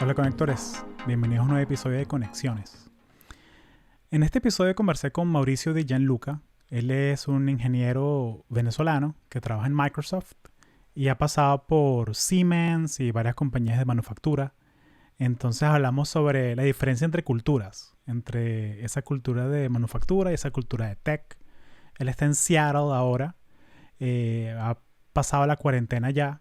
Hola conectores, bienvenidos a un nuevo episodio de Conexiones. En este episodio conversé con Mauricio Di Gianluca. Él es un ingeniero venezolano que trabaja en Microsoft y ha pasado por Siemens y varias compañías de manufactura. Entonces hablamos sobre la diferencia entre culturas, entre esa cultura de manufactura y esa cultura de tech. Él está en Seattle ahora, ha pasado la cuarentena ya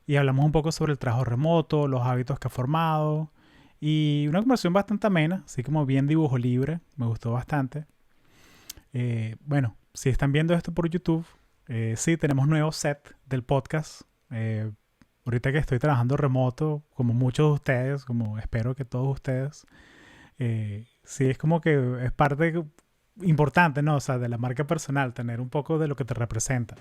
y hablamos un poco sobre el trabajo remoto, los hábitos que ha formado y una conversación bastante amena, así como bien dibujo libre, me gustó bastante. Bueno, si están viendo esto por YouTube, sí, tenemos nuevo set del podcast. Ahorita que estoy trabajando remoto, como muchos de ustedes, como espero que todos ustedes, sí es como que es parte importante, ¿no? O sea, de la marca personal, tener un poco de lo que te representa.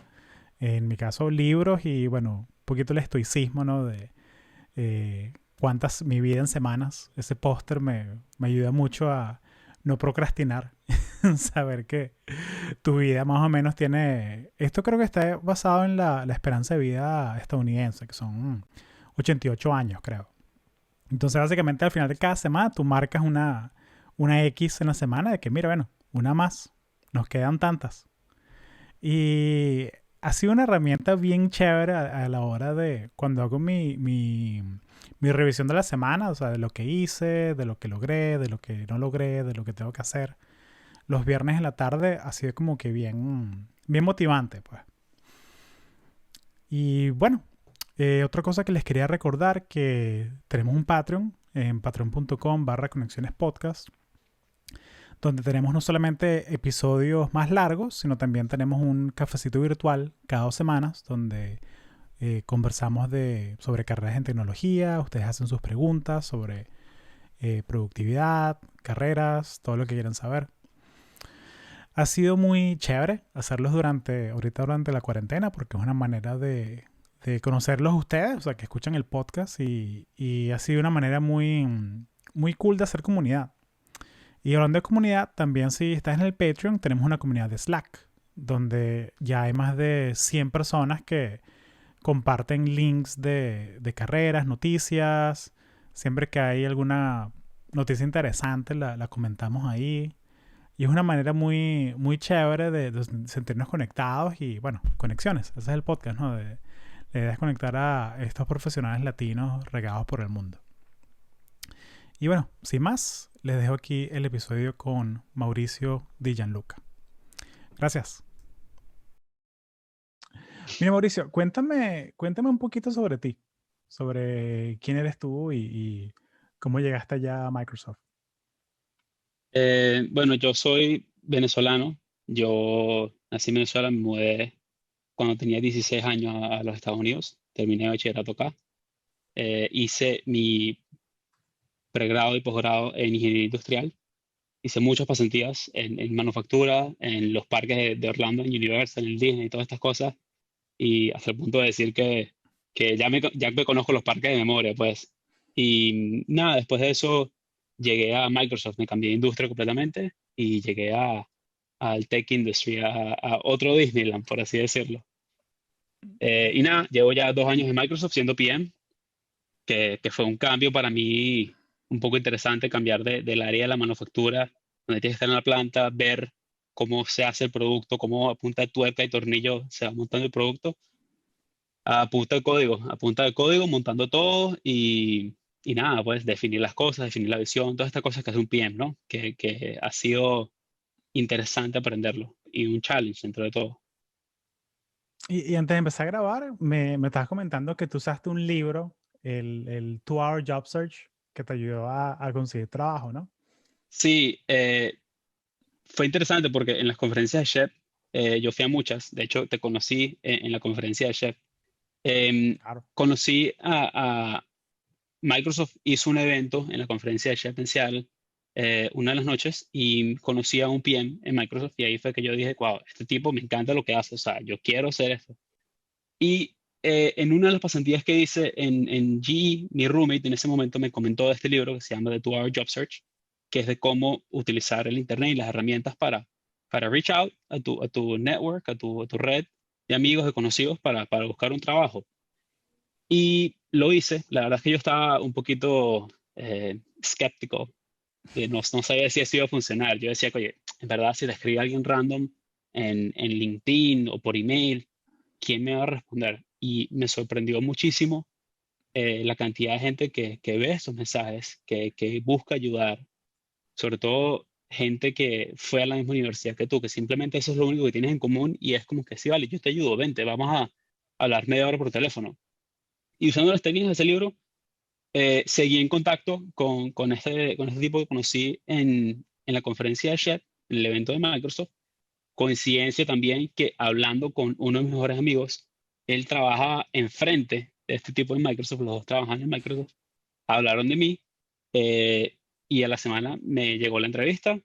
En mi caso, libros y, bueno, un poquito el estoicismo, ¿no? De cuántas, mi vida en semanas. Ese póster me ayuda mucho a no procrastinar. Saber que tu vida más o menos tiene... Esto creo que está basado en la esperanza de vida estadounidense, que son 88 años, creo. Entonces, básicamente, al final de cada semana, tú marcas una X en la semana de que, mira, bueno, una más. Nos quedan tantas. Y ha sido una herramienta bien chévere a la hora de cuando hago mi revisión de la semana, o sea, de lo que hice, de lo que logré, de lo que no logré, de lo que tengo que hacer. Los viernes en la tarde ha sido como que bien motivante, pues. Y bueno, otra cosa que les quería recordar que tenemos un Patreon en patreon.com/conexionespodcast donde tenemos no solamente episodios más largos, sino también tenemos un cafecito virtual cada 2 semanas donde conversamos sobre carreras en tecnología, ustedes hacen sus preguntas sobre productividad, carreras, todo lo que quieran saber. Ha sido muy chévere hacerlos ahorita durante la cuarentena porque es una manera de conocerlos ustedes, o sea, que escuchan el podcast y ha sido una manera muy cool de hacer comunidad. Y hablando de comunidad, también si estás en el Patreon, tenemos una comunidad de Slack, donde ya hay más de 100 personas que comparten links de carreras, noticias. Siempre que hay alguna noticia interesante, la comentamos ahí. Y es una manera muy chévere de sentirnos conectados y, bueno, conexiones. Ese es el podcast, ¿no? La idea es conectar a estos profesionales latinos regados por el mundo. Y bueno, sin más, les dejo aquí el episodio con Mauricio Di Gianluca. Gracias. Mira, Mauricio, cuéntame un poquito sobre ti, sobre quién eres tú y cómo llegaste allá a Microsoft. Bueno, yo soy venezolano. Yo nací en Venezuela, me mudé cuando tenía 16 años a los Estados Unidos. Terminé bachillerato acá. Hice mi pregrado y posgrado en ingeniería industrial. Hice muchas pasantías en manufactura, en los parques de Orlando, en Universal, en Disney y todas estas cosas. Y hasta el punto de decir que ya me conozco los parques de memoria, pues. Y nada, después de eso llegué a Microsoft, me cambié de industria completamente y llegué al tech industry, a otro Disneyland, por así decirlo. Y nada, llevo ya 2 años en Microsoft siendo PM, que fue un cambio para mí un poco interesante, cambiar del área de la manufactura, donde tienes que estar en la planta, ver cómo se hace el producto, cómo a punta de tuerca y tornillo se va montando el producto, a punta de código, montando todo y nada, pues definir las cosas, definir la visión, todas estas cosas que hace un PM, ¿no? Que ha sido interesante aprenderlo y un challenge dentro de todo. Y antes de empezar a grabar, me estabas comentando que tú usaste un libro, el 2 Hour Job Search, que te ayudó a conseguir trabajo, ¿no? Sí, fue interesante porque en las conferencias de Chef, yo fui a muchas, de hecho te conocí en la conferencia de Chef. Claro. Conocí a Microsoft hizo un evento en la conferencia de Chef en Seattle, una de las noches, y conocí a un PM en Microsoft y ahí fue que yo dije, wow, este tipo me encanta lo que hace, o sea, yo quiero hacer esto. Y en una de las pasantías que hice en GE, mi roommate en ese momento me comentó de este libro que se llama The 2 Hour Job Search, que es de cómo utilizar el Internet y las herramientas para reach out a tu network, a tu red de amigos, de conocidos para buscar un trabajo. Y lo hice. La verdad es que yo estaba un poquito escéptico. No sabía si eso iba a funcionar. Yo decía, oye, en verdad, si le escribí a alguien random en LinkedIn o por email, ¿quién me va a responder? Y me sorprendió muchísimo la cantidad de gente que ve estos mensajes, que busca ayudar, sobre todo gente que fue a la misma universidad que tú, que simplemente eso es lo único que tienes en común y es como que sí, vale, yo te ayudo, vente, vamos a hablar media hora por teléfono. Y usando las técnicas de ese libro, seguí en contacto con este tipo que conocí en la conferencia de Shed, en el evento de Microsoft. Coincidencia también que hablando con uno de mis mejores amigos, él trabaja enfrente de este tipo en Microsoft, los dos trabajan en Microsoft, hablaron de mí y a la semana me llegó la entrevista.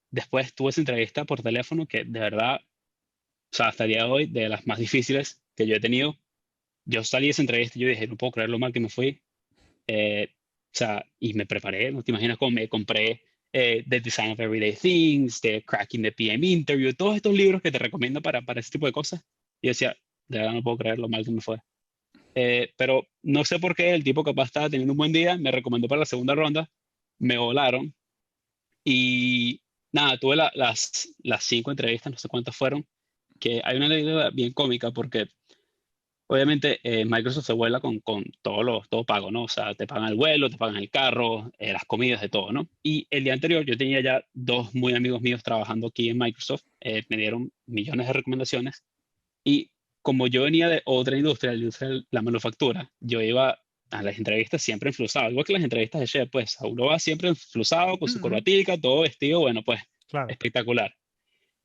Después tuve esa entrevista por teléfono que de verdad, o sea, hasta el día de hoy, de las más difíciles que yo he tenido. Yo salí de esa entrevista y yo dije, no puedo creer lo mal que me fui. O sea, y me preparé, no te imaginas cómo me compré The Design of Everyday Things, The Cracking the PM Interview, todos estos libros que te recomiendo para ese tipo de cosas. Y yo decía, de verdad no puedo creer lo mal que me fue. Pero no sé por qué el tipo capaz estaba teniendo un buen día, me recomendó para la segunda ronda, me volaron y nada, tuve las 5 entrevistas, no sé cuántas fueron, que hay una anécdota bien cómica porque obviamente, Microsoft se vuela con todo pago, ¿no? O sea, te pagan el vuelo, te pagan el carro, las comidas, de todo, ¿no? Y el día anterior yo tenía ya dos muy amigos míos trabajando aquí en Microsoft, me dieron millones de recomendaciones y como yo venía de otra industria, la industria de la manufactura, yo iba a las entrevistas siempre enflusado, igual que las entrevistas de chef, pues uno va siempre enflusado con su Ujú. corbatica, todo vestido, bueno, pues Claro. espectacular.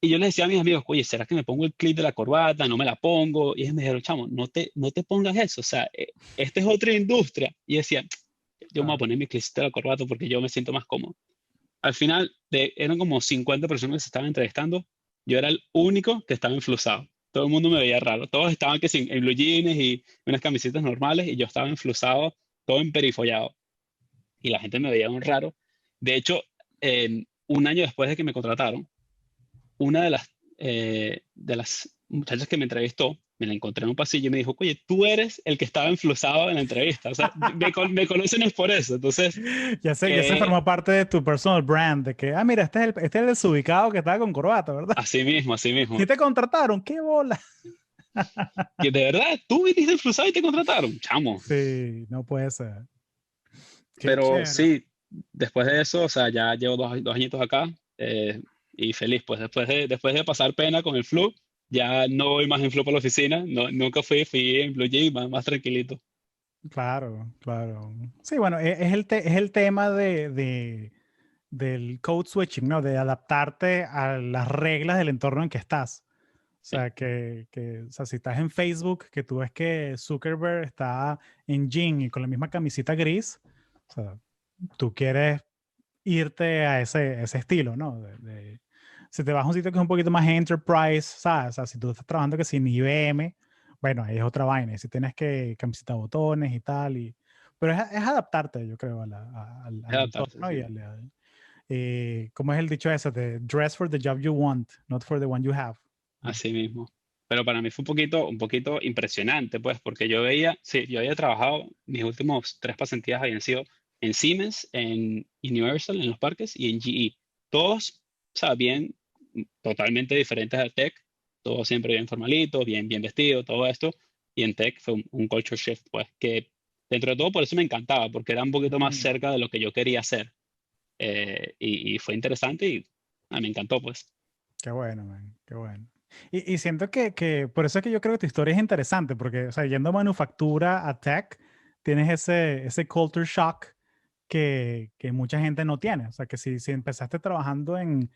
Y yo les decía a mis amigos, oye, ¿será que me pongo el clip de la corbata? No me la pongo. Y ellos me dijeron, chamo, no te pongas eso. O sea, esta es otra industria. Y decía, yo me voy a Claro. poner mi clip de la corbata porque yo me siento más cómodo. Al final, eran como 50 personas que se estaban entrevistando. Yo era el único que estaba enflusado. Todo el mundo me veía raro. Todos estaban que sin, en blue jeans y unas camisetas normales y yo estaba enflusado, todo emperifollado. Y la gente me veía un raro. De hecho, un año después de que me contrataron, una de las muchachas que me entrevistó, me la encontré en un pasillo y me dijo, oye, tú eres el que estaba enflusado en la entrevista. O sea, me conocen es por eso. Entonces, Ya se formó parte de tu personal brand, de que, mira, este es el desubicado que estaba con corbata, ¿verdad? así mismo, así ¿Sí mismo. te contrataron? ¡Qué bola! Que de verdad, tú viniste enflusado y te contrataron, chamo. Sí, no puede ser. Qué Pero chévere. sí, después de eso, o sea, ya llevo dos añitos acá y feliz, pues después de pasar pena con el flu, ya no voy más en flu por la oficina, no, nunca fui en Blue Jeans, más tranquilito. Claro, claro. Sí, bueno, es el tema del code switching, ¿no? De adaptarte a las reglas del entorno en que estás. O Sí, sea, o sea, si estás en Facebook, que tú ves que Zuckerberg está en jean y con la misma camisita gris, o sea, tú quieres irte a ese estilo, ¿no? Si te vas a un sitio que es un poquito más enterprise, ¿sabes? O sea, si tú estás trabajando que sin IBM, bueno, ahí es otra vaina. Si tienes que camiseta botones y tal, pero es adaptarte, yo creo, es al adaptarse, entorno y sí. ¿cómo es el dicho ese? De dress for the job you want, not for the one you have. ¿No? Así mismo. Pero para mí fue un poquito impresionante, pues, porque yo veía, sí, yo había trabajado, mis últimos 3 pasantías habían sido en Siemens, en Universal, en los parques, y en GE. Todos, o sea, bien, totalmente diferentes a Tech, todos siempre bien formalitos, bien vestidos, todo esto. Y en Tech fue un culture shift, pues, que dentro de todo por eso me encantaba, porque era un poquito más Mm, cerca de lo que yo quería hacer. Y fue interesante y me encantó, pues. qué bueno, man, qué bueno. Y siento que por eso es que yo creo que tu historia es interesante, porque, o sea, yendo a manufactura, a tech, tienes ese culture shock que mucha gente no tiene. O sea, que si empezaste trabajando en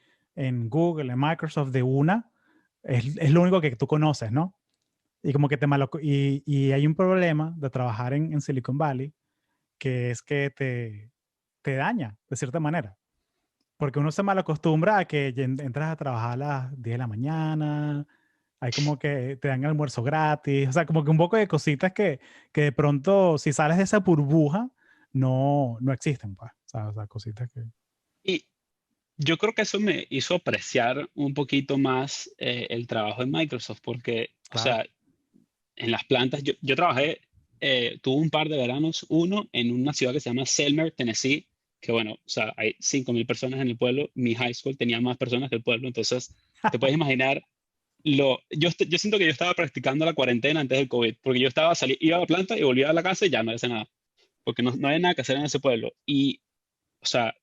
Google, en Microsoft de una, es lo único que tú conoces, ¿no? Y como que y hay un problema de trabajar en Silicon Valley, que es que te daña, de cierta manera. Porque uno se mal acostumbra a que entras a trabajar a las 10 de la mañana, hay como que te dan almuerzo gratis, o sea, como que un poco de cositas que de pronto, si sales de esa burbuja, no existen, pues. O sea, cositas que... Y yo creo que eso me hizo apreciar un poquito más el trabajo en Microsoft, porque, o Claro. sea, en las plantas, yo trabajé, tuve un par de veranos, uno en una ciudad que se llama Selmer, Tennessee, que bueno, o sea, hay 5.000 personas en el pueblo, mi high school tenía más personas que el pueblo, entonces te puedes imaginar yo siento que yo estaba practicando la cuarentena antes del COVID, porque yo iba a la planta y volvía a la casa y ya no hacía nada, porque no había nada que hacer en ese pueblo. Y, o sea,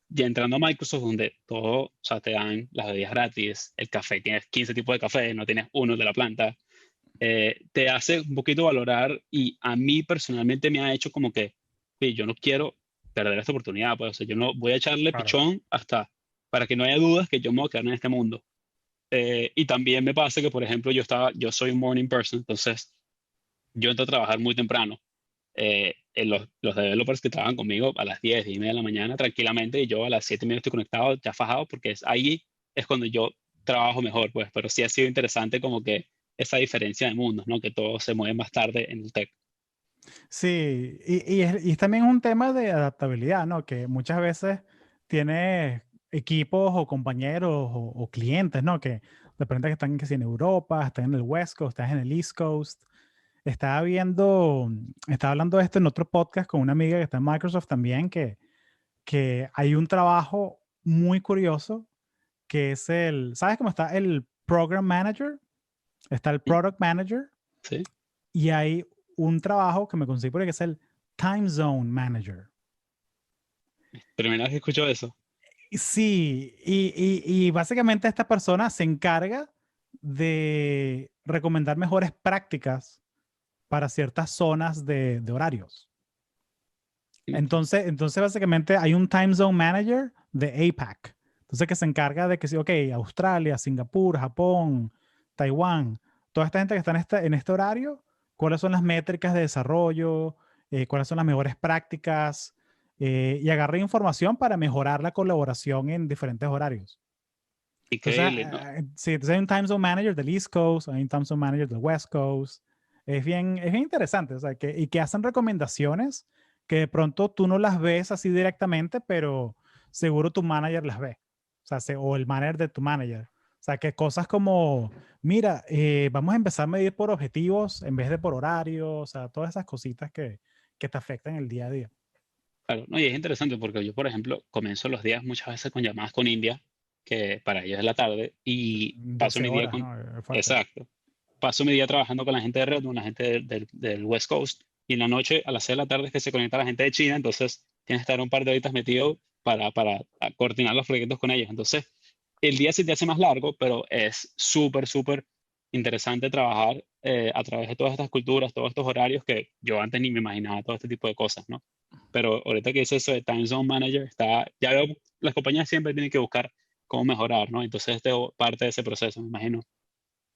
ya entrando a Microsoft, donde todo, o sea, te dan las bebidas gratis, el café, tienes 15 tipos de café, no tienes uno de la planta, te hace un poquito valorar y a mí personalmente me ha hecho como que, "Oye, yo no quiero perder esta oportunidad, pues, o sea, yo no voy a echarle Claro. pichón hasta para que no haya dudas que yo me voy a quedar en este mundo. Y también me pasa que, por ejemplo, yo soy un morning person, entonces yo entro a trabajar muy temprano. Los developers que trabajan conmigo a las 10:30 de la mañana tranquilamente y yo a las 7:30 estoy conectado, ya fajado, porque ahí es cuando yo trabajo mejor, pues, pero sí ha sido interesante como que esa diferencia de mundos, ¿no? Que todo se mueve más tarde en el tech. Sí, y es también un tema de adaptabilidad, ¿no? Que muchas veces tienes equipos o compañeros o clientes, ¿no? Que de repente que están que si en Europa, están en el West Coast, están en el East Coast. Estaba hablando de esto en otro podcast con una amiga que está en Microsoft también, que hay un trabajo muy curioso que es ¿sabes cómo está el Program Manager? Está el ¿Mm? Product Manager ¿Sí? y hay un trabajo que me conseguí por ahí que es el Time Zone Manager. Primera vez que escucho eso. Sí, y básicamente esta persona se encarga de recomendar mejores prácticas para ciertas zonas de horarios. Entonces básicamente hay un Time Zone Manager de APAC. Entonces que se encarga de que sí, ok, Australia, Singapur, Japón, Taiwán, toda esta gente que está en este horario, cuáles son las métricas de desarrollo, cuáles son las mejores prácticas, y agarra información para mejorar la colaboración en diferentes horarios. Entonces, Increíble, ¿no? sí, entonces hay un Time Zone Manager del East Coast, hay un Time Zone Manager del West Coast. Es bien interesante, o sea, y que hacen recomendaciones que de pronto tú no las ves así directamente, pero seguro tu manager las ve. O sea, o el manager de tu manager. O sea, que cosas como, mira, vamos a empezar a medir por objetivos en vez de por horario, o sea, todas esas cositas que te afectan el día a día. Claro, no, y es interesante porque yo, por ejemplo, comienzo los días muchas veces con llamadas con India, que para ellos es la tarde, y paso 12 mi día horas, con, ¿no? Es fuerte. exacto, paso mi día trabajando con la gente de Redmond, la gente del West Coast, y en la noche a las 6 de la tarde es que se conecta la gente de China, entonces tienes que estar un par de horitas metido para coordinar los proyectos con ellos. Entonces, el día se te hace más largo, pero es súper, súper interesante trabajar a través de todas estas culturas, todos estos horarios que yo antes ni me imaginaba todo este tipo de cosas, ¿no? Pero ahorita que hice eso de Time Zone Manager, ya veo, las compañías siempre tienen que buscar cómo mejorar, ¿no? Entonces, este es parte de ese proceso, me imagino.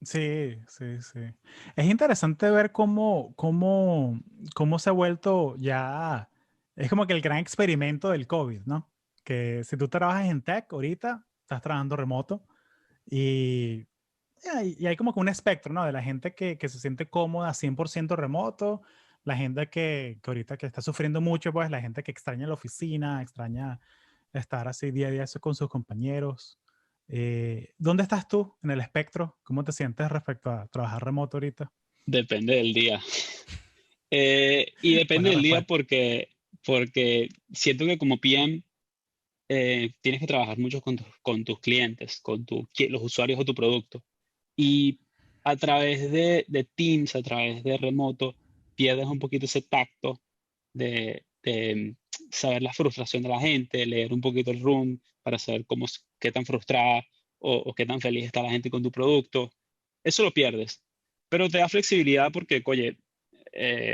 Sí, sí, sí. Es interesante ver cómo se ha vuelto ya, es como que el gran experimento del COVID, ¿no? Que si tú trabajas en tech ahorita, estás trabajando remoto y, y hay como que un espectro, ¿no? De la gente que se siente cómoda 100% remoto, la gente que ahorita que está sufriendo mucho, pues la gente que extraña la oficina, extraña estar así día a día eso con sus compañeros. ¿Dónde estás tú en el espectro? ¿Cómo te sientes respecto a trabajar remoto ahorita? Depende del día. Y depende Buena del día respuesta. porque siento que como PM tienes que trabajar mucho con tus clientes, los usuarios de tu producto. Y a través de Teams, a través de remoto, pierdes un poquito ese tacto de saber la frustración de la gente, leer un poquito el room para saber qué tan frustrada o qué tan feliz está la gente con tu producto. Eso lo pierdes, pero te da flexibilidad porque, oye,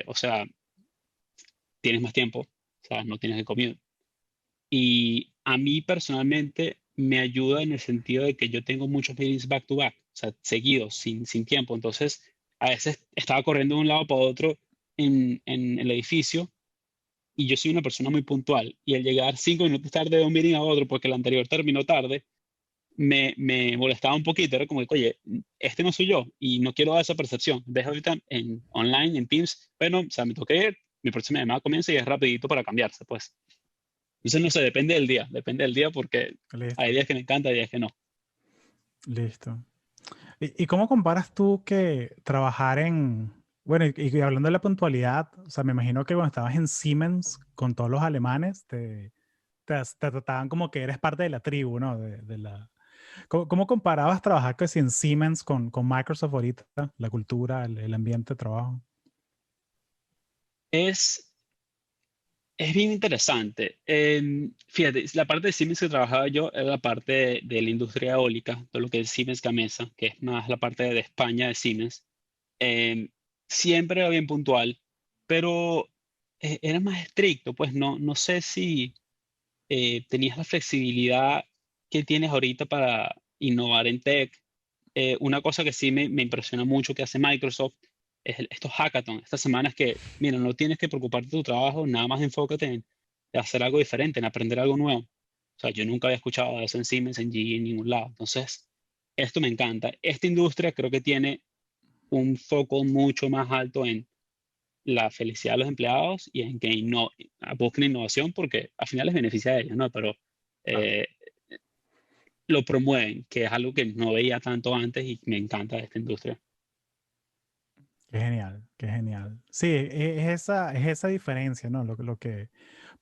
o sea, tienes más tiempo, o sea, no tienes que comer. Y a mí personalmente me ayuda en el sentido de que yo tengo muchos meetings back to back, o sea, seguidos, sin tiempo. Entonces, a veces estaba corriendo de un lado para otro en el edificio y yo soy una persona muy puntual. Y al llegar 5 minutos tarde de un meeting a otro porque el anterior terminó tarde, me molestaba un poquito. Era como que, oye, este no soy yo y no quiero dar esa percepción. Ves ahorita en online, en Teams, bueno, o sea, me toqué ir, mi próxima llamada comienza y es rapidito para cambiarse, pues. Entonces, no sé, depende del día porque hay Listo, días que me encanta y días que no. listo. ¿Y cómo comparas tú que trabajar Bueno, y hablando de la puntualidad, o sea, me imagino que cuando estabas en Siemens con todos los alemanes, te trataban como que eres parte de la tribu, ¿no? ¿Cómo comparabas trabajar casi en Siemens con Microsoft ahorita? La cultura, el ambiente de trabajo. Es, es bien interesante. Fíjate, la parte de Siemens que trabajaba yo era la parte de la industria eólica, de lo que es Siemens Gamesa, que es más la parte de España de Siemens. Em, Siempre era bien puntual, pero era más estricto, pues no sé si tenías la flexibilidad que tienes ahorita para innovar en tech. Una cosa que sí me impresiona mucho que hace Microsoft es estos hackathons, estas semanas que, mira, no tienes que preocuparte de tu trabajo, nada más enfócate en hacer algo diferente, en aprender algo nuevo. O sea, yo nunca había escuchado de eso en Siemens, en GE, en ningún lado. Entonces, esto me encanta. Esta industria creo que tiene un foco mucho más alto en la felicidad de los empleados y en que busquen innovación porque al final les beneficia a ellos, ¿no? Pero eh, lo promueven, que es algo que no veía tanto antes y me encanta de esta industria. Qué genial, qué genial. Sí, es esa diferencia, ¿no? Lo que...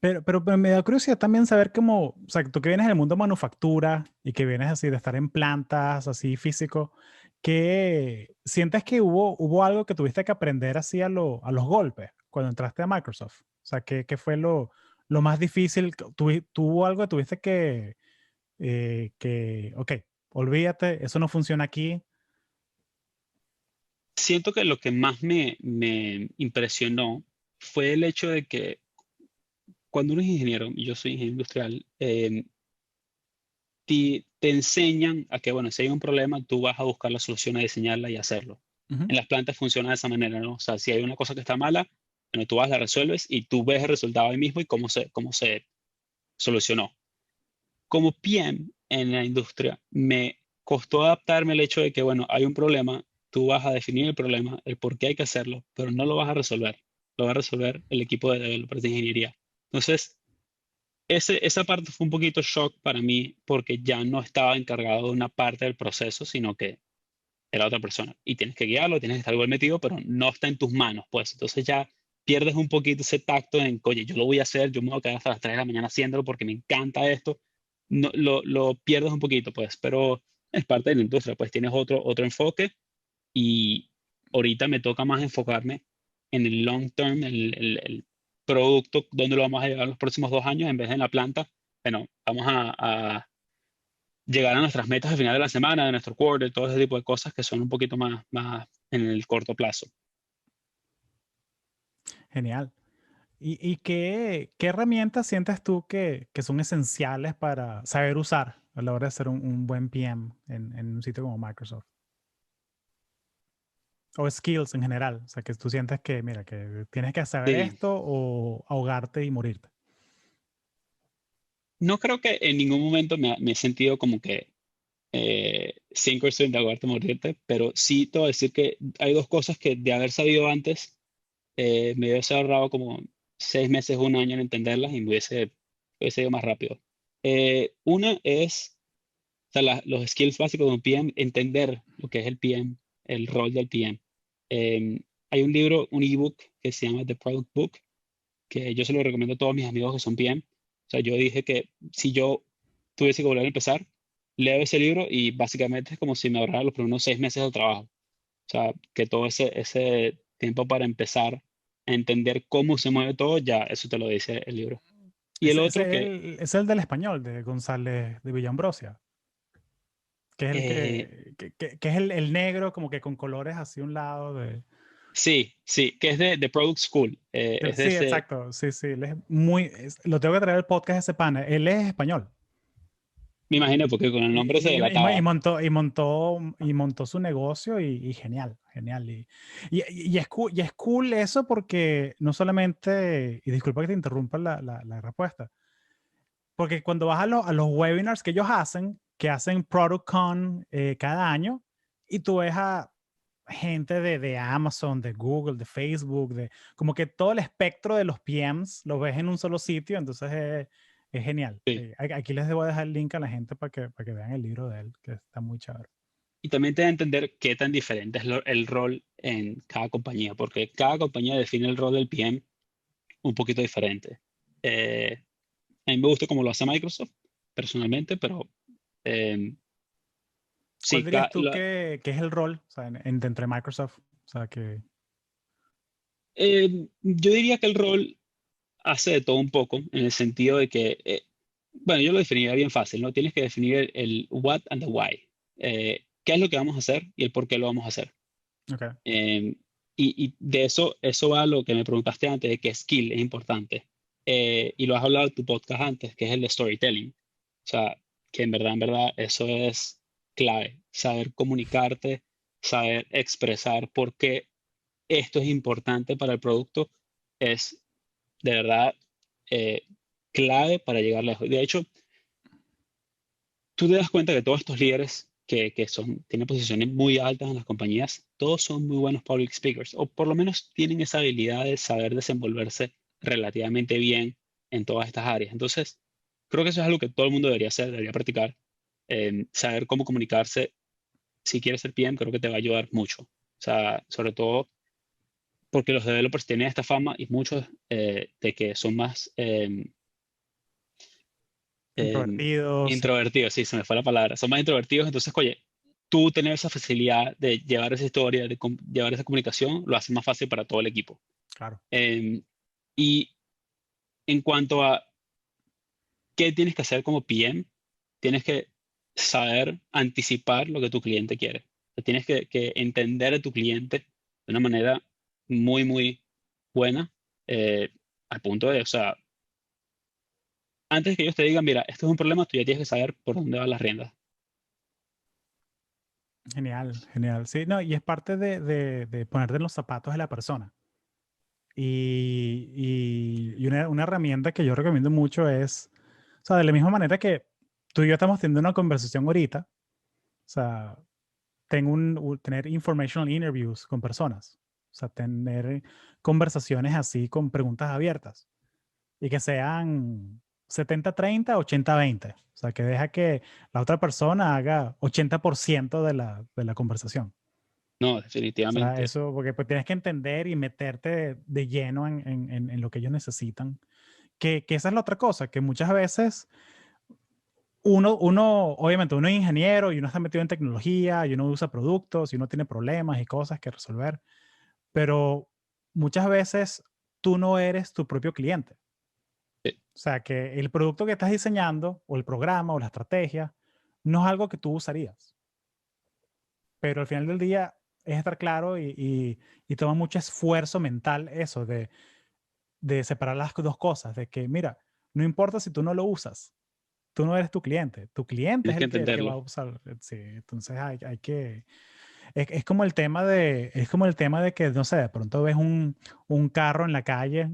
pero me da curiosidad también saber cómo, o sea, tú que vienes del mundo manufactura y que vienes así de estar en plantas, así físico, ¿qué sientes que hubo algo que tuviste que aprender así a los golpes cuando entraste a Microsoft? O sea, ¿qué fue lo más difícil? ¿Tuvo algo que tuviste ok, olvídate, eso no funciona aquí? Siento que lo que más me impresionó fue el hecho de que cuando uno es ingeniero, y yo soy ingeniero industrial, te enseñan a que, bueno, si hay un problema, tú vas a buscar la solución, a diseñarla y hacerlo. Ujú. En las plantas funciona de esa manera, ¿no? O sea, si hay una cosa que está mala, bueno, tú vas, la resuelves y tú ves el resultado ahí mismo y cómo se solucionó. Como PM en la industria, me costó adaptarme al hecho de que, bueno, hay un problema, tú vas a definir el problema, el por qué hay que hacerlo, pero no lo vas a resolver, lo va a resolver el equipo de developers de ingeniería. Entonces, esa parte fue un poquito shock para mí porque ya no estaba encargado de una parte del proceso, sino que era otra persona. Y tienes que guiarlo, tienes que estar igual metido, pero no está en tus manos, pues. Entonces ya pierdes un poquito ese tacto en, oye, yo lo voy a hacer, yo me voy a quedar hasta las 3 de la mañana haciéndolo porque me encanta esto. No, lo pierdes un poquito, pues, pero es parte de la industria, pues tienes otro enfoque y ahorita me toca más enfocarme en el long term, el producto, dónde lo vamos a llevar los próximos 2 años en vez de en la planta. Bueno, vamos a llegar a nuestras metas al final de la semana, de nuestro quarter, todo ese tipo de cosas que son un poquito más en el corto plazo. Genial. ¿Y qué herramientas sientes tú que son esenciales para saber usar a la hora de ser un buen PM en un sitio como Microsoft? O skills en general. O sea, que tú sientes que, mira, que tienes que saber Sí, esto o ahogarte y morirte. no creo que en ningún momento me he sentido como que 100% de aguarte morirte, pero sí te voy a decir que hay dos cosas que de haber sabido antes me hubiese ahorrado como 6 meses, un año en entenderlas y hubiese ido más rápido. Una es, o sea, los skills básicos de un PM, entender lo que es el PM, el rol del PM. Hay un libro, un ebook que se llama The Product Book, que yo se lo recomiendo a todos mis amigos que son PM. O sea, yo dije que si yo tuviese que volver a empezar, leo ese libro y básicamente es como si me ahorrara los primeros 6 meses de trabajo. O sea, que todo ese tiempo para empezar a entender cómo se mueve todo, ya eso te lo dice el libro. Y el otro que Es el del español, de González de Villambrosia, que es el eh, que es el negro como que con colores hacia un lado de... sí, sí, que es de Product School. Es de Sí, ese, exacto. Sí, sí. Él es lo tengo que traer al podcast ese pana. Él es español. me imagino, porque con el nombre se Y delataba. montó su negocio y genial, genial. Y es cool eso porque no solamente, y disculpa que te interrumpa la respuesta, porque cuando vas a los webinars que ellos hacen, que hacen ProductCon cada año, y tú ves a gente de Amazon, de Google, de Facebook, como que todo el espectro de los PMs lo ves en un solo sitio, entonces es genial. Sí. Aquí les debo dejar el link a la gente para que vean el libro de él, que está muy chévere. Y también te da a entender qué tan diferente es el rol en cada compañía, porque cada compañía define el rol del PM un poquito diferente. A mí me gusta cómo lo hace Microsoft, personalmente, pero eh, ¿Cuál sí, dirías tú que es el rol, o sea, dentro de Microsoft? O sea, que... yo diría que el rol hace de todo un poco, en el sentido de que, bueno, yo lo definiría bien fácil, ¿no? Tienes que definir el what and the why. ¿Qué es lo que vamos a hacer y el por qué lo vamos a hacer? Okay. Eh, y de eso va a lo que me preguntaste antes, de qué skill es importante. Y lo has hablado en tu podcast antes, que es el de storytelling. O sea, que en verdad, eso es clave. Saber comunicarte, saber expresar por qué esto es importante para el producto, es de verdad eh, clave para llegar lejos. De hecho, tú te das cuenta que todos estos líderes tienen posiciones muy altas en las compañías, todos son muy buenos public speakers, o por lo menos tienen esa habilidad de saber desenvolverse relativamente bien en todas estas áreas. Entonces, creo que eso es algo que todo el mundo debería hacer, debería practicar. Saber cómo comunicarse, si quieres ser PM, creo que te va a ayudar mucho. O sea, sobre todo porque los developers tienen esta fama y muchos de que son más Introvertidos. introvertidos, sí, se me fue la palabra, son más introvertidos, entonces, oye, tú tener esa facilidad de llevar esa historia, de llevar esa comunicación, lo hace más fácil para todo el equipo. Claro. Y en cuanto a qué tienes que hacer como PM, tienes que saber anticipar lo que tu cliente quiere. O sea, tienes que entender a tu cliente de una manera muy, muy buena, eh, al punto de, o sea, antes que ellos te digan, mira, esto es un problema, tú ya tienes que saber por dónde van las riendas. Genial, genial. Sí, no, y es parte de ponerte en los zapatos de la persona. Y una herramienta que yo recomiendo mucho es, o sea, de la misma manera que tú y yo estamos teniendo una conversación ahorita, o sea, tener informational interviews con personas, o sea, tener conversaciones así con preguntas abiertas y que sean 70-30, 80-20, o sea, que deja que la otra persona haga 80% de la conversación. No, O sea, definitivamente. eso, porque pues tienes que entender y meterte de lleno en lo que ellos necesitan. Que esa es la otra cosa, que muchas veces obviamente uno es ingeniero y uno está metido en tecnología y uno usa productos y uno tiene problemas y cosas que resolver, pero muchas veces tú no eres tu propio cliente. Sí, O sea, que el producto que estás diseñando o el programa o la estrategia no es algo que tú usarías. Pero al final del día es estar claro y toma mucho esfuerzo mental eso de separar las dos cosas, de que, mira, no importa si tú no lo usas, tú no eres tu cliente es tienes que el que va a entenderlo. usar, sí, entonces hay que, es como el tema de que, no sé, de pronto ves un carro en la calle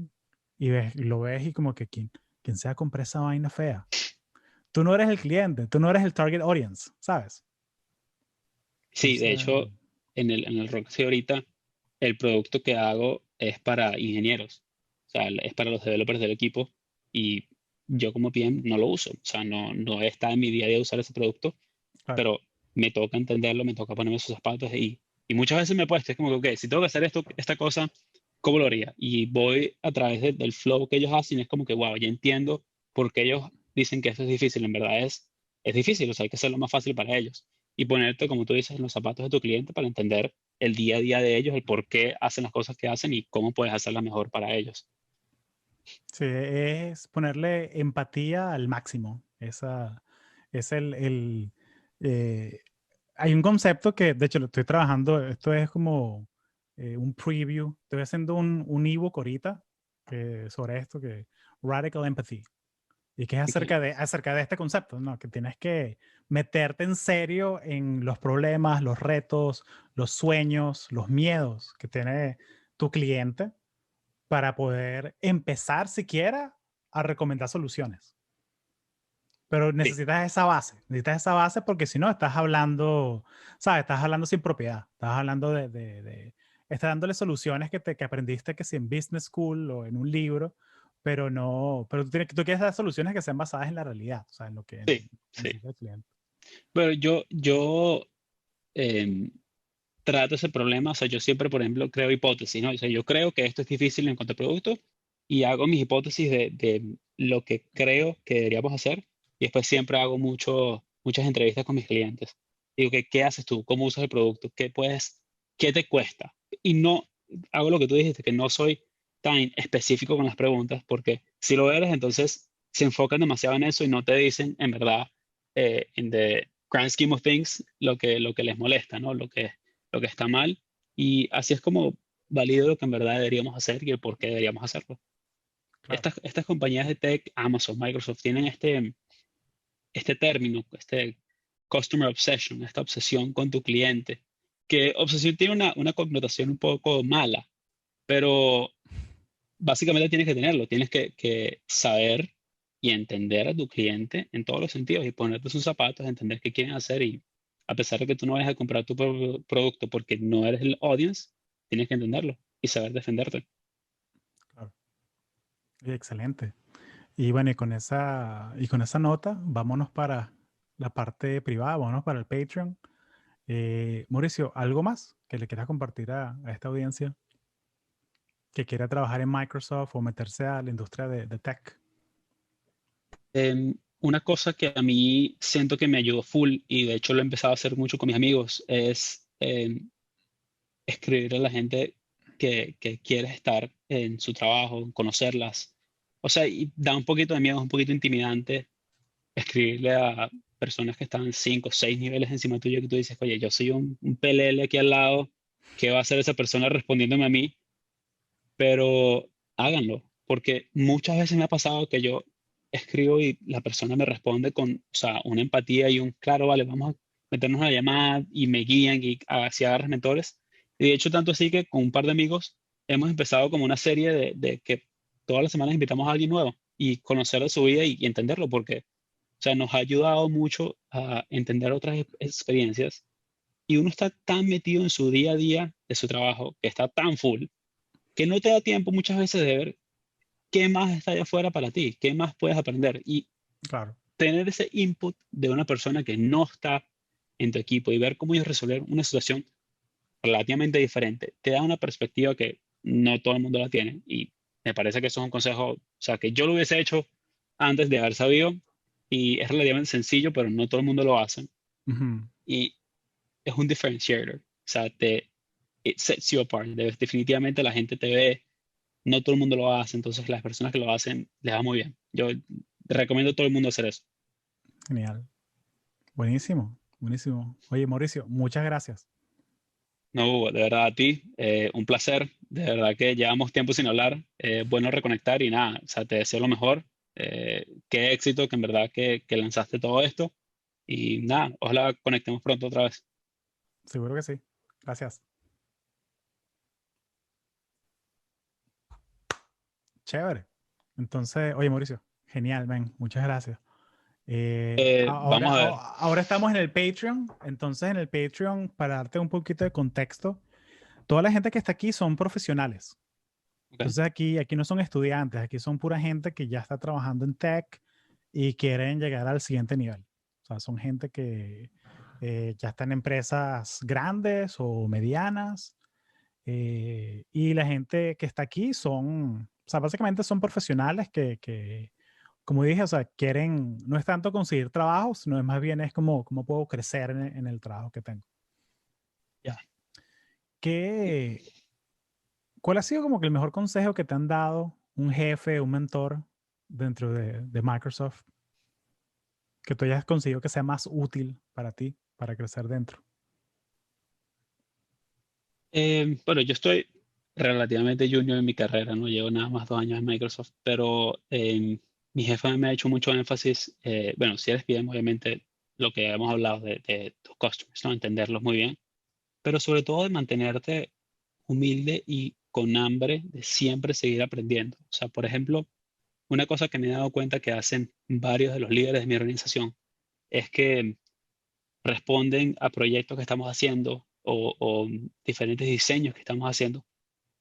y lo ves y como que, ¿quién se va a comprar esa vaina fea? Tú no eres el cliente, tú no eres el target audience, ¿sabes? Sí, de Entonces, hecho, en el Roxy ahorita, el producto que hago es para ingenieros. O sea, es para los developers del equipo y yo como PM no lo uso. O sea, no está en mi día a día usar ese producto, claro. pero me toca entenderlo, me toca ponerme sus zapatos y muchas veces me he puesto, es como que, ok, si tengo que hacer esta cosa, ¿cómo lo haría? Y voy a través del flow que ellos hacen, es como que, wow, ya entiendo por qué ellos dicen que esto es difícil. En verdad es difícil, o sea, hay que hacerlo más fácil para ellos. Y ponerte, como tú dices, en los zapatos de tu cliente para entender el día a día de ellos, el por qué hacen las cosas que hacen y cómo puedes hacerlas mejor para ellos. Sí, es ponerle empatía al máximo. Esa es eh, hay un concepto que, de hecho, lo estoy trabajando. Esto es como un preview. Estoy haciendo un ebook ahorita sobre esto, que Radical Empathy. Y que es Ok. acerca de este concepto, ¿no? Que tienes que meterte en serio en los problemas, los retos, los sueños, los miedos que tiene tu cliente para poder empezar siquiera a recomendar soluciones. Pero Sí, necesitas esa base porque si no estás hablando, ¿sabes? Estás hablando sin propiedad, estás hablando estás dándole soluciones que aprendiste que si en business school o en un libro, pero no, pero tú quieres dar soluciones que sean basadas en la realidad, o sea, en lo que sí, sí. necesita el cliente. Pero yo em, trato ese problema. O sea, yo siempre, por ejemplo, creo hipótesis, ¿no? O sea, yo creo que esto es difícil en cuanto a producto y hago mis hipótesis de lo que creo que deberíamos hacer y después siempre hago muchas entrevistas con mis clientes. Digo, ¿qué haces tú? ¿Cómo usas el producto? ¿Qué te cuesta? Y no hago lo que tú dijiste, que no soy tan específico con las preguntas, porque si lo eres, entonces se enfocan demasiado en eso y no te dicen, en verdad, en the grand scheme of things, lo que les molesta, ¿no? Lo que está mal. Y así es como valido lo que en verdad deberíamos hacer y el por qué deberíamos hacerlo. Claro. Estas compañías de tech, Amazon, Microsoft, tienen este término, este customer obsession, esta obsesión con tu cliente, que obsesión tiene una connotación un poco mala, pero básicamente tienes que tenerlo, tienes que saber y entender a tu cliente en todos los sentidos y ponerte sus zapatos, entender qué quieren hacer y a pesar de que tú no vayas a comprar tu producto porque no eres el audience, tienes que entenderlo y saber defenderte. Claro. Oye, excelente. Y bueno, y con esa nota, vámonos para la parte privada, vámonos para el Patreon. Mauricio, ¿algo más que le quieras compartir a esta audiencia que quiera trabajar en Microsoft o meterse a la industria de tech? Una cosa que a mí siento que me ayudó full y de hecho lo he empezado a hacer mucho con mis amigos es escribir a la gente que quiere estar en su trabajo, conocerlas. O sea, y da un poquito de miedo, es un poquito intimidante escribirle a personas que están 5 o 6 niveles encima tuyo que tú dices, oye, yo soy un PLL aquí al lado, ¿qué va a hacer esa persona respondiéndome a mí? Pero háganlo, porque muchas veces me ha pasado que yo escribo y la persona me responde con, o sea, una empatía y un, claro, vale, vamos a meternos en la llamada y me guían y así agarras mentores. Y de hecho, tanto así que con un par de amigos hemos empezado como una serie de que todas las semanas invitamos a alguien nuevo y conocer de su vida y entenderlo, porque, o sea, nos ha ayudado mucho a entender otras experiencias y uno está tan metido en su día a día de su trabajo, que está tan full que no te da tiempo muchas veces de ver qué más está allá afuera para ti, qué más puedes aprender. Y Claro, tener ese input de una persona que no está en tu equipo y ver cómo ellos resolver una situación relativamente diferente, te da una perspectiva que no todo el mundo la tiene. Y me parece que eso es un consejo, o sea, que yo lo hubiese hecho antes de haber sabido y es relativamente sencillo, pero no todo el mundo lo hace. ujú, Y es un differentiator, o sea, it sets you apart. Definitivamente la gente te ve, no todo el mundo lo hace, entonces las personas que lo hacen les va muy bien. Yo recomiendo a todo el mundo hacer eso. genial. Buenísimo, buenísimo. Oye, Mauricio, muchas gracias. No, Hugo, de verdad a ti, un placer. De verdad que llevamos tiempo sin hablar. Bueno reconectar y nada, o sea, te deseo lo mejor. Qué éxito que en verdad que lanzaste todo esto. Y nada, ojalá conectemos pronto otra vez. Seguro que sí. Gracias. Chévere. Entonces, oye, Mauricio, genial, ven, muchas gracias. Ahora, Vamos a ver. ahora estamos en el Patreon. Entonces, en el Patreon, para darte un poquito de contexto, toda la gente que está aquí son profesionales. ¿Ok? Entonces, aquí no son estudiantes, aquí son pura gente que ya está trabajando en tech y quieren llegar al siguiente nivel. O sea, son gente que ya está en empresas grandes o medianas. Y la gente que está aquí son, o sea, básicamente son profesionales que, como dije, o sea, quieren, no es tanto conseguir trabajo, sino es más bien es como cómo puedo crecer en el trabajo que tengo. Ya. ¿Qué, ¿Cuál ha sido como que el mejor consejo que te han dado un jefe, un mentor dentro de Microsoft que tú hayas conseguido que sea más útil para ti, para crecer dentro? Bueno, yo estoy relativamente junior en mi carrera, no llevo nada más 2 años en Microsoft, pero mi jefe me ha hecho mucho énfasis, bueno, si eres PM, obviamente lo que hemos hablado de tus customers, ¿no? Entenderlos muy bien, pero sobre todo de mantenerte humilde y con hambre de siempre seguir aprendiendo. O sea, por ejemplo, una cosa que me he dado cuenta que hacen varios de los líderes de mi organización es que responden a proyectos que estamos haciendo o diferentes diseños que estamos haciendo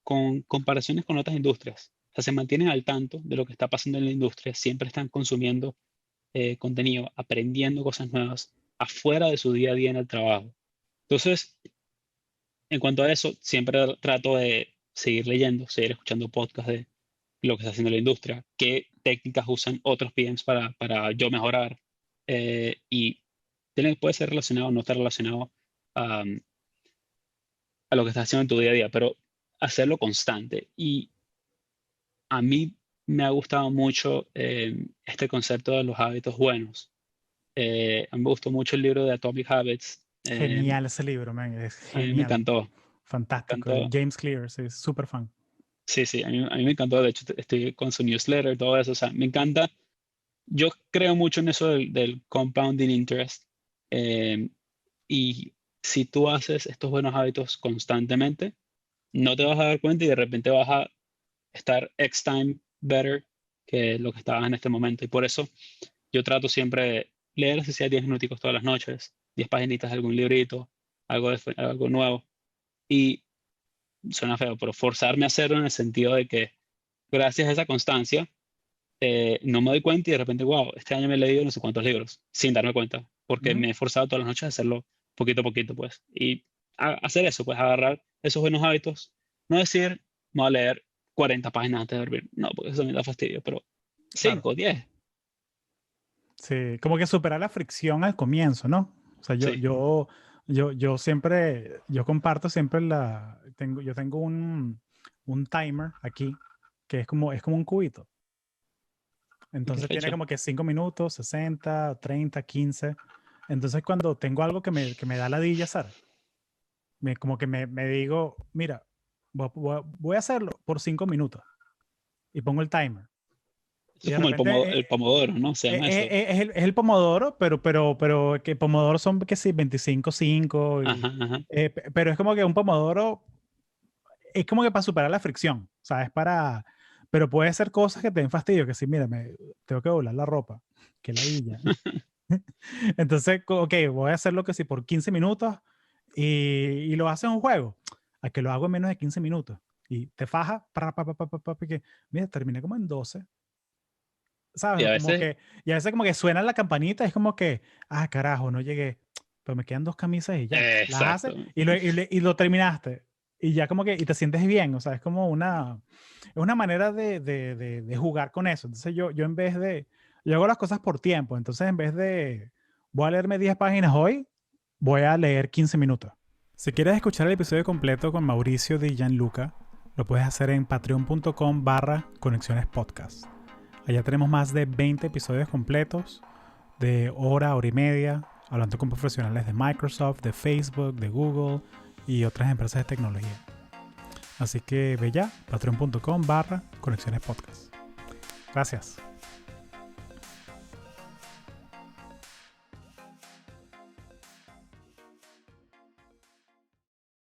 con comparaciones con otras industrias. O sea, se mantienen al tanto de lo que está pasando en la industria, siempre están consumiendo contenido, aprendiendo cosas nuevas afuera de su día a día en el trabajo. Entonces, en cuanto a eso, siempre trato de seguir leyendo, seguir escuchando podcasts de lo que está haciendo la industria, qué técnicas usan otros PMs para yo mejorar. Y puede ser relacionado o no estar relacionado a, a lo que estás haciendo en tu día a día, pero hacerlo constante. Y a mí me ha gustado mucho este concepto de los hábitos buenos. A mí me gustó mucho el libro de Atomic Habits. Genial ese libro, man, es A mí me genial. encantó. Fantástico. Encantó. James Clear, sí, súper fan. Sí, sí, a mí me encantó. De hecho, estoy con su newsletter, todo eso. O sea, me encanta. Yo creo mucho en eso del compounding interest. eh, y si tú haces estos buenos hábitos constantemente, no te vas a dar cuenta y de repente vas a estar X time better que lo que estabas en este momento. Y por eso yo trato siempre de leer, si sea 10 minuticos todas las noches, 10 paginitas de algún librito, algo nuevo. Y suena feo, pero forzarme a hacerlo en el sentido de que gracias a esa constancia, no me doy cuenta y de repente, wow, este año me he leído no sé cuántos libros, sin darme cuenta, porque Ujú. me he forzado todas las noches a hacerlo poquito a poquito, pues. Y hacer eso, pues agarrar esos buenos hábitos. No decir, me voy a leer 40 páginas antes de dormir. No, porque eso me da fastidio, pero Claro. 5, 10, Sí, como que superar la fricción al comienzo, ¿no? O sea, sí, yo siempre, yo comparto siempre yo tengo un timer aquí que es como un cubito. qué Entonces tiene fecha. como que 5 minutos, 60, 30, 15. Entonces cuando tengo algo que me da ladilla, ¿sabes? Como que me digo, mira, voy a hacerlo por 5 minutos y pongo el timer. Eso Y es de como el, repente el pomodoro, ¿no? Se llama eso. es el pomodoro, pero que pomodoro son que sí, 25, 5. Ajá, ajá. Pero es como que un pomodoro es como que para superar la fricción, o sea, es para, pero puede ser cosas que te den fastidio, que sí, mira, tengo que doblar la ropa, que ladilla. Entonces, ok, voy a hacerlo que sí por 15 minutos y lo haces en un juego, a que lo hago en menos de 15 minutos y te faja, que, mira, terminé como en 12. Y ¿Sabes? a Como veces, que, y a veces como que suena la campanita, es como que, ah, carajo, no llegué, pero me quedan 2 camisas y ya, las haces exacto. y lo terminaste. Y ya como que, y te sientes bien, o sea, es como es una manera de jugar con eso. Entonces yo en vez de, yo hago las cosas por tiempo, entonces en vez de, voy a leerme 10 páginas hoy, voy a leer 15 minutos. Si quieres escuchar el episodio completo con Mauricio de Gianluca, lo puedes hacer en patreon.com/conexionespodcast. Allá tenemos más de 20 episodios completos de hora, hora y media, hablando con profesionales de Microsoft, de Facebook, de Google y otras empresas de tecnología. Así que ve ya, patreon.com/conexionespodcast. Gracias.